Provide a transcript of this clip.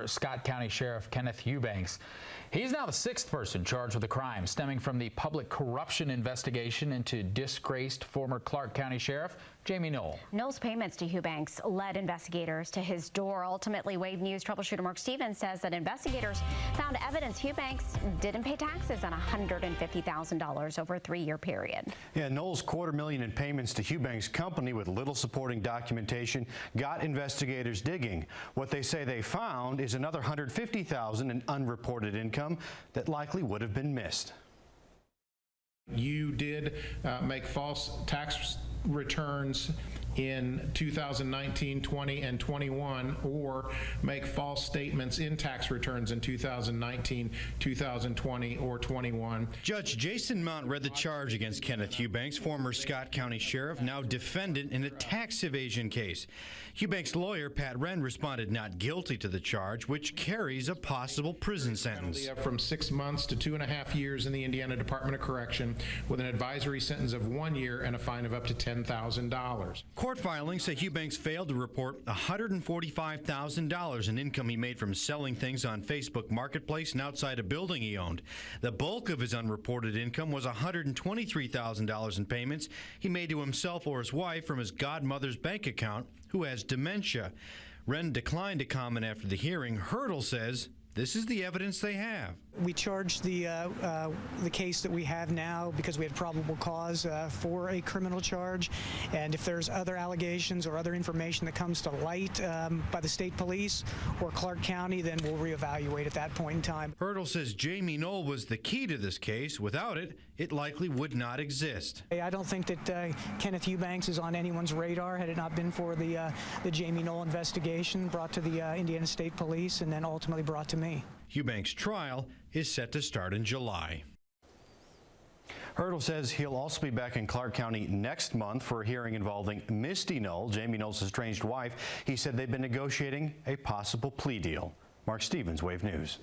Scott County Sheriff Kenneth Hughbanks. He's now the sixth person charged with a crime stemming from the public corruption investigation into disgraced former Clark County Sheriff Jamie Knoll. Knoll's payments to Hughbanks led investigators to his door. Ultimately, Wave News troubleshooter Mark Stevens says that investigators found evidence Hughbanks didn't pay taxes on $150,000 over a 3-year period. Yeah, Knoll's $250,000 in payments to Hughbanks' company with little supporting documentation got investigators digging. What they say they found is another $150,000 in unreported income that likely would have been missed. You did make false tax returns in 2019, 20, and 21, or make false statements in tax returns in 2019, 2020, or 21. Judge Jason Mount read the charge against Kenneth Hughbanks, former Scott County Sheriff, now defendant in a tax evasion case. Hughbanks' lawyer, Pat Wren, responded not guilty to the charge, which carries a possible prison sentence. From 6 months to 2.5 years in the Indiana Department of Correction, with an advisory sentence of 1 year and a fine of up to $10,000. Court filings say Hughbanks failed to report $145,000 in income he made from selling things on Facebook Marketplace and outside a building he owned. The bulk of his unreported income was $123,000 in payments he made to himself or his wife from his godmother's bank account, who has dementia. Wren declined to comment after the hearing. Hurdle says this is the evidence they have. We charged the case that we have now because we had probable cause for a criminal charge, and if there's other allegations or other information that comes to light by the state police or Clark County, then we'll reevaluate at that point in time. Hurdle says Jamie Knoll was the key to this case. Without it, it likely would not exist. I don't think that Kenneth Hughbanks is on anyone's radar had it not been for the Jamie Knoll investigation brought to the Indiana State Police and then ultimately brought to me. Hughbanks' trial is set to start in July. Hurdle says he'll also be back in Clark County next month for a hearing involving Misty Knoll, Jamie Knoll's estranged wife. He said they've been negotiating a possible plea deal. Mark Stevens, Wave News.